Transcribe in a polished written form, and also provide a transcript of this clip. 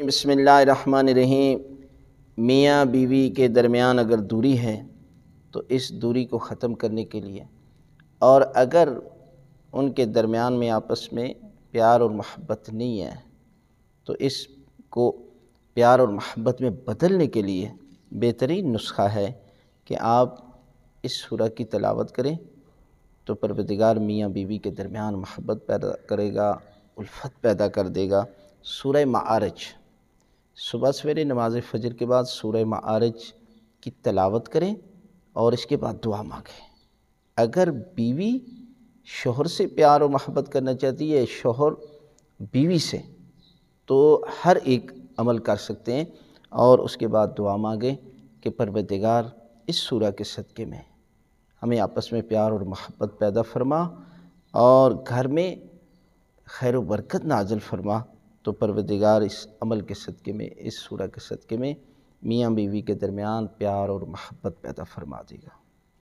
بسم اللہ الرحمن الرحیم۔ میاں بیوی کے درمیان اگر دوری ہے تو اس دوری کو ختم کرنے کے لیے، اور اگر ان کے درمیان میں آپس میں پیار اور محبت نہیں ہے تو اس کو پیار اور محبت میں بدلنے کے لیے بہترین نسخہ ہے کہ آپ اس سورہ کی تلاوت کریں تو پروردگار میاں بیوی کے درمیان محبت پیدا کرے گا، الفت پیدا کر دے گا۔ سورہ معارج، صبح سویرے نماز فجر کے بعد سورہ معارج کی تلاوت کریں اور اس کے بعد دعا مانگیں۔ اگر بیوی شوہر سے پیار و محبت کرنا چاہتی ہے، شوہر بیوی سے، تو ہر ایک عمل کر سکتے ہیں اور اس کے بعد دعا مانگیں کہ پروردگار اس سورہ کے صدقے میں ہمیں آپس میں پیار اور محبت پیدا فرما اور گھر میں خیر و برکت نازل فرما، تو پروردگار اس عمل کے صدقے میں، اس سورہ کے صدقے میں میاں بیوی کے درمیان پیار اور محبت پیدا فرما دے گا۔